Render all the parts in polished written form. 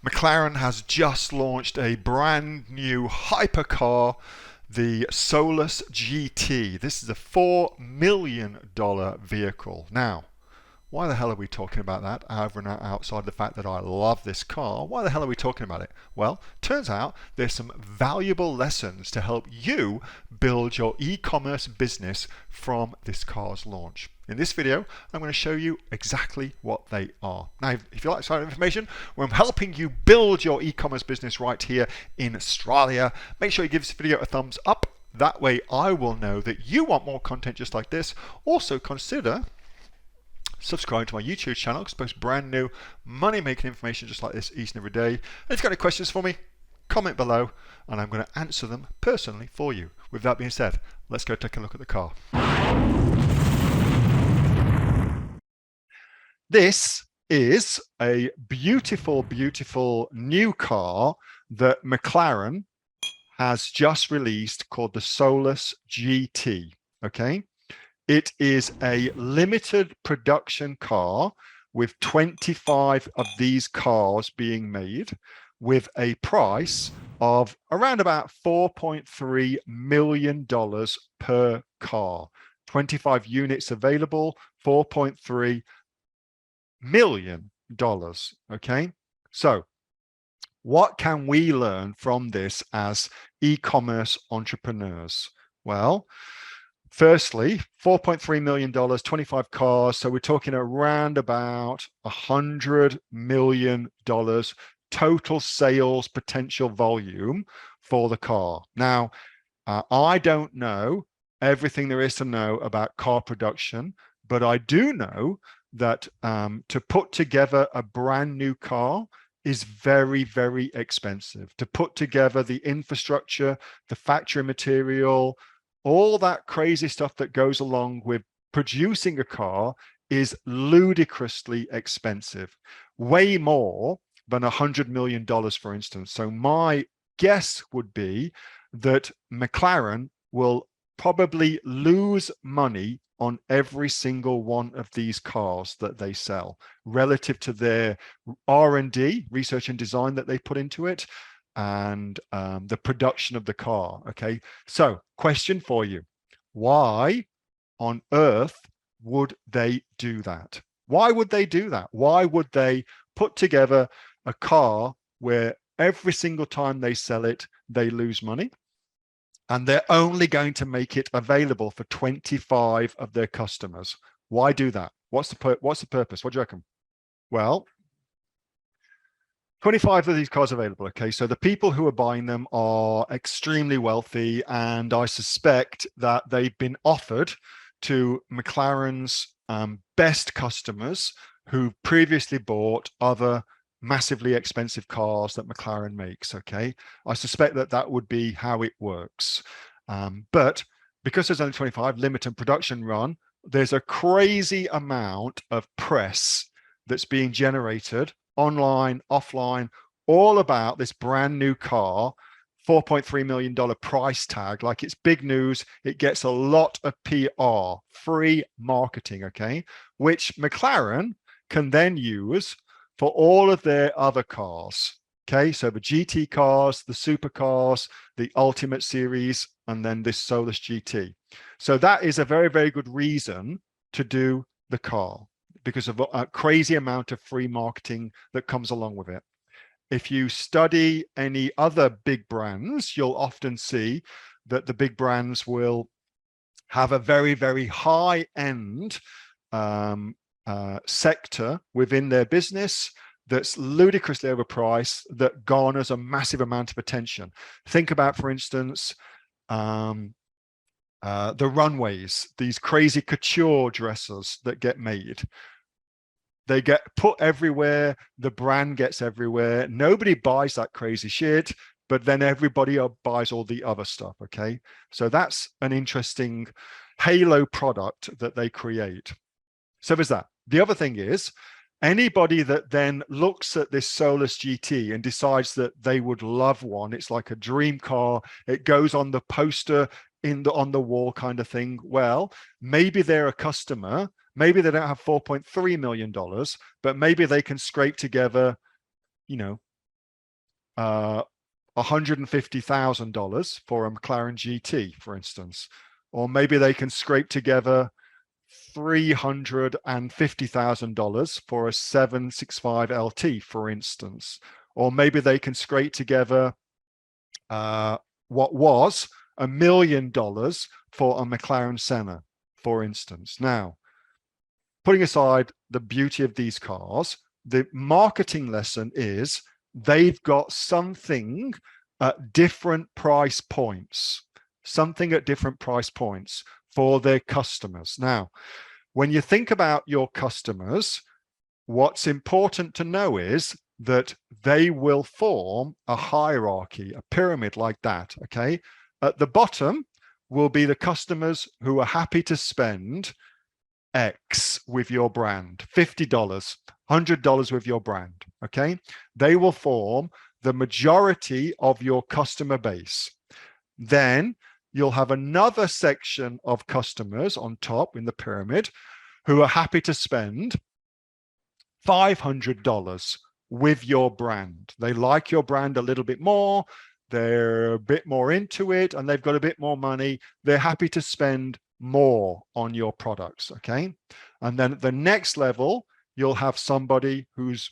McLaren has just launched a brand new hypercar, the Solus GT. This is a $4 million vehicle. Now, why the hell are we talking about that over and outside the fact that I love this car? Why the hell are we talking about it? Well, turns out there's some valuable lessons to help you build your e-commerce business from this car's launch. In this video, I'm going to show you exactly what they are. Now, if you like this kind of information, where I'm helping you build your e-commerce business right here in Australia, make sure you give this video a thumbs up. That way I will know that you want more content just like this. Also consider subscribe to my YouTube channel because I post brand new money making information just like this each and every day. And if you've got any questions for me, comment below and I'm going to answer them personally for you. With that being said, let's go take a look at the car. This is a beautiful, beautiful new car that McLaren has just released called the Solus GT. Okay. It is a limited production car with 25 of these cars being made with a price of around about $4.3 million per car. 25 units available, $4.3 million. Okay, so what can we learn from this as e-commerce entrepreneurs? Well, firstly, $4.3 million, 25 cars. So we're talking around about $100 million total sales potential volume for the car. Now, I don't know everything there is to know about car production, but I do know that to put together a brand new car is very, very expensive. To put together the infrastructure, the factory material, all that crazy stuff that goes along with producing a car is ludicrously expensive, way more than $100 million, for instance. So my guess would be that McLaren will probably lose money on every single one of these cars that they sell relative to their R&D, research and design that they put into it, and the production of the car. Okay, so question for you: why on earth would they do that? Why would they do that? Why would they put together a car where every single time they sell it, they lose money? And they're only going to make it available for 25 of their customers. Why do that? What's the purpose? What do you reckon? Well, 25 of these cars available. Okay, so the people who are buying them are extremely wealthy, and I suspect that they've been offered to McLaren's best customers who previously bought other massively expensive cars that McLaren makes. Okay, I suspect that that would be how it works. But because there's only 25 limited production run, there's a crazy amount of press that's being generated online, offline, all about this brand new car, $4.3 million price tag. Like, it's big news. It gets a lot of PR, free marketing, okay, which McLaren can then use for all of their other cars. Okay, so the GT cars, the supercars, the Ultimate Series, and then this Solus GT. So that is a very, very good reason to do the car, because of a crazy amount of free marketing that comes along with it. If you study any other big brands, you'll often see that the big brands will have a very, very high-end sector within their business that's ludicrously overpriced, that garners a massive amount of attention. Think about, for instance, the runways, these crazy couture dresses that get made. They get put everywhere. The brand gets everywhere. Nobody buys that crazy shit, but then everybody buys all the other stuff. Okay, so that's an interesting halo product that they create. So there's that. The other thing is, anybody that then looks at this Solus GT and decides that they would love one, it's like a dream car, it goes on the poster on the wall kind of thing. Well, maybe they're a customer. Maybe they don't have $4.3 million, but maybe they can scrape together, you know, $150,000 for a McLaren GT, for instance. Or maybe they can scrape together $350,000 for a 765 LT, for instance. Or maybe they can scrape together what was $1 million for a McLaren Senna, for instance. Now, putting aside the beauty of these cars, the marketing lesson is they've got something at different price points, for their customers. Now, when you think about your customers, what's important to know is that they will form a hierarchy, a pyramid like that, okay? At the bottom will be the customers who are happy to spend X with your brand, $50, $100 with your brand, okay? They will form the majority of your customer base. Then you'll have another section of customers on top in the pyramid who are happy to spend $500 with your brand. They like your brand a little bit more, they're a bit more into it, and they've got a bit more money. They're happy to spend more on your products, okay? And then at the next level, you'll have somebody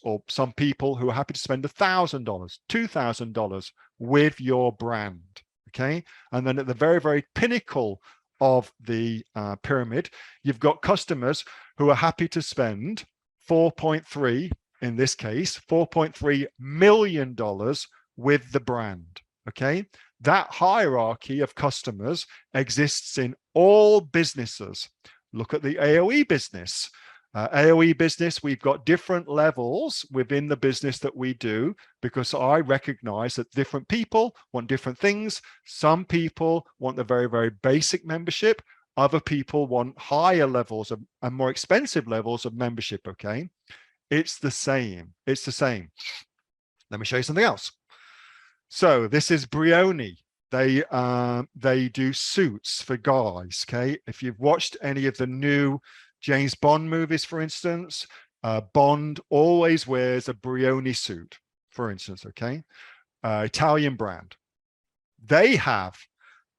or some people who are happy to spend $1,000, $2,000 with your brand, okay? And then at the very, very pinnacle of the pyramid, you've got customers who are happy to spend 4.3, in this case, $4.3 million with the brand, okay? That hierarchy of customers exists in all businesses. Look at the AOE business. AOE business, we've got different levels within the business that we do, because I recognize that different people want different things. Some people want the very, very basic membership. Other people want higher levels and more expensive levels of membership, okay? It's the same. It's the same. Let me show you something else. So this is Brioni. They do suits for guys, okay? If you've watched any of the new James Bond movies, for instance, Bond always wears a Brioni suit, for instance, okay? Italian brand. They have,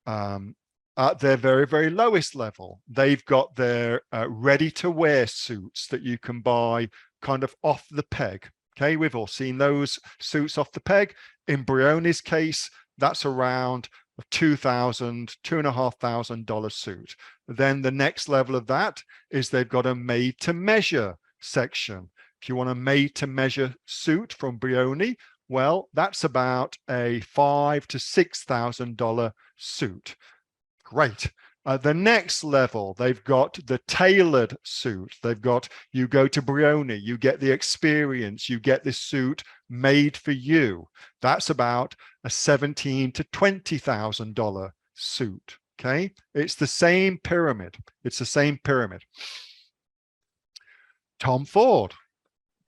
at their very, very lowest level, they've got their ready-to-wear suits that you can buy kind of off the peg, okay? We've all seen those suits off the peg. In Brioni's case, that's around a $2,500 suit. Then the next level of that is they've got a made-to-measure section. If you want a made-to-measure suit from Brioni, well, that's about a $5,000 to $6,000 suit. Great. The next level, they've got the tailored suit. They've got, you go to Brioni, you get the experience, you get this suit made for you. That's about a $17,000 to $20,000 suit, okay? It's the same pyramid. It's the same pyramid. Tom Ford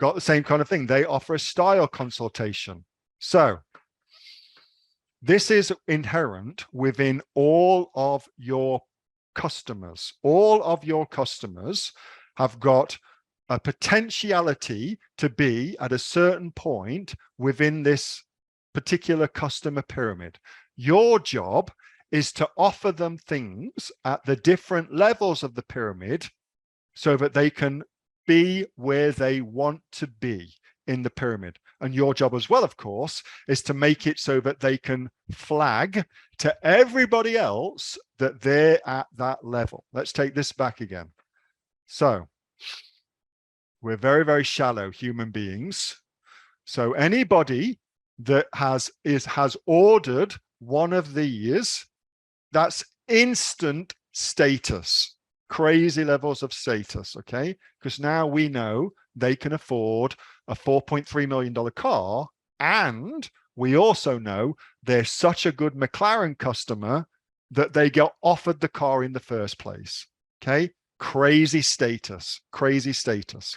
got the same kind of thing. They offer a style consultation. So this is inherent within all of your customers. All of your customers have got a potentiality to be at a certain point within this particular customer pyramid. Your job is to offer them things at the different levels of the pyramid so that they can be where they want to be in the pyramid. And your job as well, of course, is to make it so that they can flag to everybody else that they're at that level. Let's take this back again. So we're very, very shallow human beings. So anybody that has ordered one of these, that's instant status, crazy levels of status, okay? Because now we know they can afford a $4.3 million car, and we also know they're such a good McLaren customer that they get offered the car in the first place, okay? Crazy status, crazy status.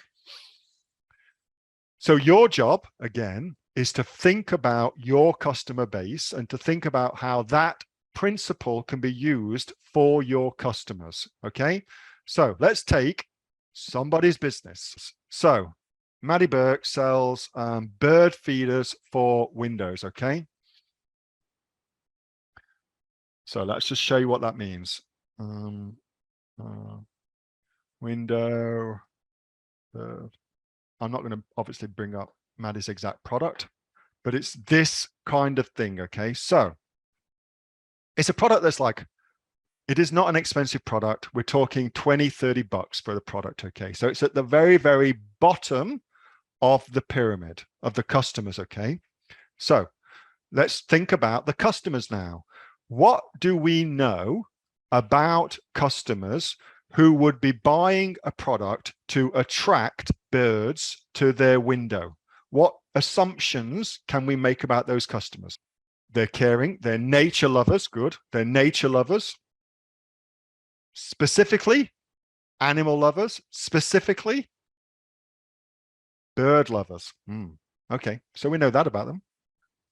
So your job, again, is to think about your customer base and to think about how that principle can be used for your customers, okay? So let's take somebody's business. So Maddie Burke sells bird feeders for windows, okay? So let's just show you what that means. Window, I'm not going to obviously bring up Maddie's exact product, but it's this kind of thing, okay? So it's a product that's like, it is not an expensive product. We're talking 20, 30 bucks for the product, okay? So it's at the very, very bottom of the pyramid of the customers, okay? So let's think about the customers now. What do we know about customers who would be buying a product to attract birds to their window? What assumptions can we make about those customers? They're caring, they're nature lovers, good. They're nature lovers. Specifically, animal lovers, specifically, bird lovers. Okay, so we know that about them.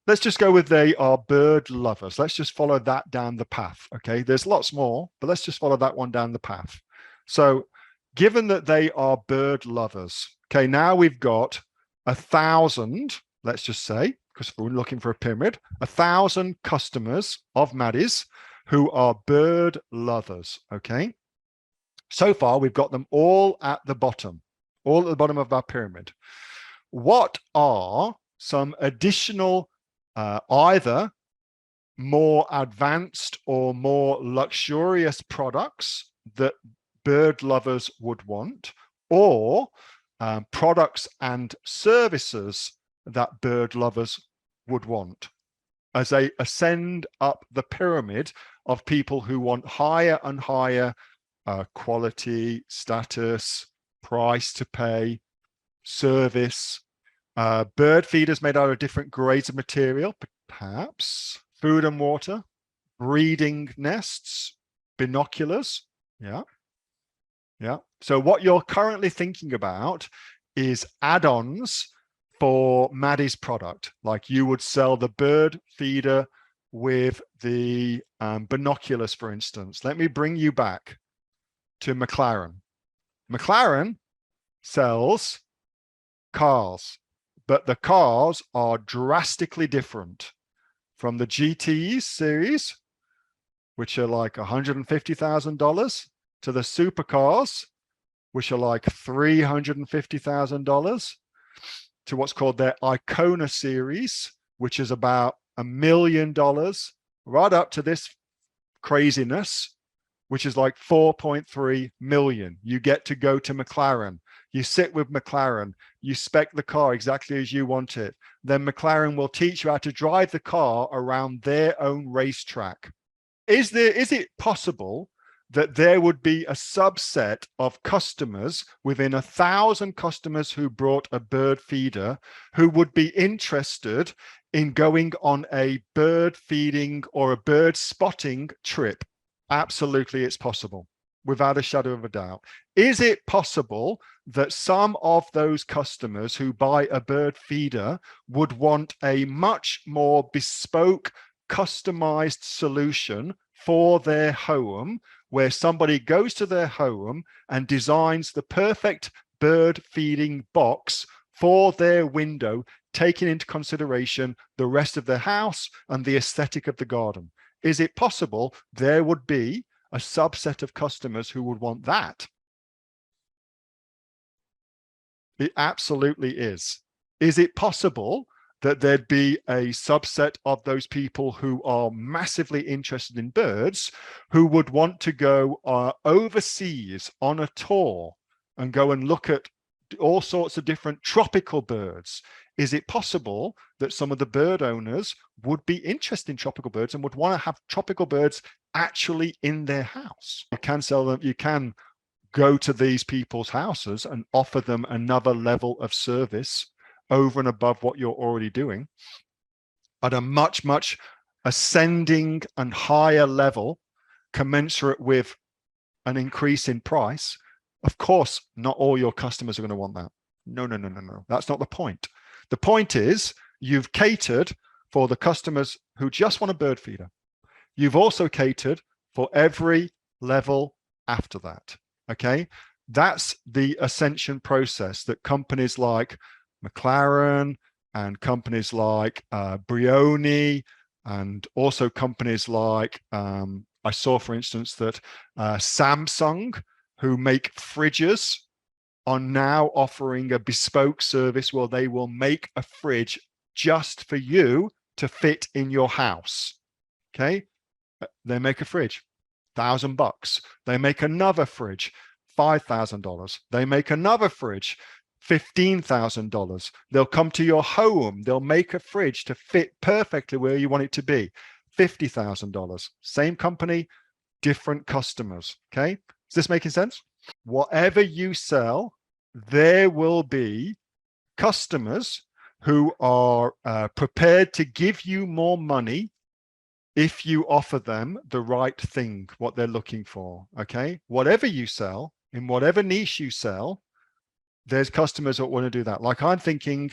Let's just go with they are bird lovers. Let's just follow that down the path. Okay, there's lots more, but let's just follow that one down the path. So given that they are bird lovers, okay, now we've got 1,000, let's just say, because we're looking for a pyramid, 1,000 customers of Maddie's who are bird lovers, okay? So far, we've got them all at the bottom of our pyramid. What are some additional either more advanced or more luxurious products that bird lovers would want, or products and services that bird lovers would want as they ascend up the pyramid of people who want higher and higher quality, status, price to pay, service, bird feeders made out of different grades of material, perhaps, food and water, breeding nests, binoculars. Yeah. So what you're currently thinking about is add-ons for Maddie's product. Like you would sell the bird feeder with the binoculars, for instance. Let me bring you back to Mclaren. Mclaren sells cars, but the cars are drastically different from the GT series, which are like $150,000, to the supercars, which are like $350,000, to what's called their Icona series, which is about $1 million, right up to this craziness, which is like 4.3 million. You get to go to Mclaren. You sit with Mclaren. You spec the car exactly as you want it. Then Mclaren will teach you how to drive the car around their own racetrack. Is it possible that there would be a subset of customers within 1,000 customers who brought a bird feeder who would be interested in going on a bird feeding or a bird spotting trip? Absolutely, it's possible, without a shadow of a doubt. Is it possible that some of those customers who buy a bird feeder would want a much more bespoke, customized solution for their home, where somebody goes to their home and designs the perfect bird feeding box for their window, taking into consideration the rest of their house and the aesthetic of the garden? Is it possible there would be a subset of customers who would want that? It absolutely is. Is it possible that there'd be a subset of those people who are massively interested in birds who would want to go overseas on a tour and go and look at all sorts of different tropical birds? Is it possible that some of the bird owners would be interested in tropical birds and would want to have tropical birds actually in their house? You can sell them, you can go to these people's houses and offer them another level of service over and above what you're already doing at a much, much ascending and higher level, commensurate with an increase in price. Of course, not all your customers are going to want that. No. That's not the point. The point is you've catered for the customers who just want a bird feeder. You've also catered for every level after that. Okay. That's the ascension process that companies like Mclaren and companies like Brioni, and also companies like, I saw, for instance, that Samsung, who make fridges, are now offering a bespoke service where they will make a fridge just for you to fit in your house. Okay. They make a fridge, $1,000. They make another fridge, $5,000. They make another fridge, $15,000. They'll come to your home. They'll make a fridge to fit perfectly where you want it to be, $50,000. Same company, different customers. Okay. Is this making sense? Whatever you sell, there will be customers who are prepared to give you more money if you offer them the right thing, what they're looking for. Okay. Whatever you sell, in whatever niche you sell, there's customers that want to do that. Like, I'm thinking,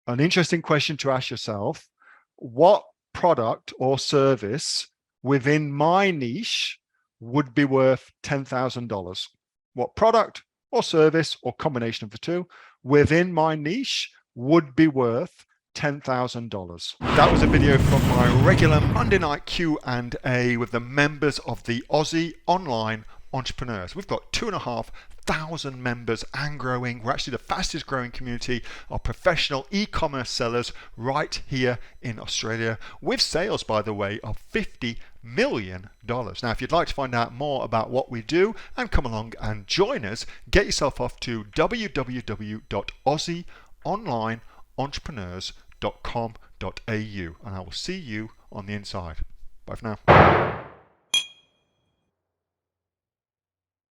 an interesting question to ask yourself: what product or service within my niche would be worth $10,000? What product or service, or combination of the two, within my niche would be worth $10,000? That was a video from my regular Monday night Q&A with the members of the Aussie Online Entrepreneurs. We've got 2,500 members and growing. We're actually the fastest growing community of professional e-commerce sellers right here in Australia, with sales, by the way, of $50 million. Now, if you'd like to find out more about what we do and come along and join us, get yourself off to www.aussieonlineentrepreneurs.com.au, and I will see you on the inside. Bye for now.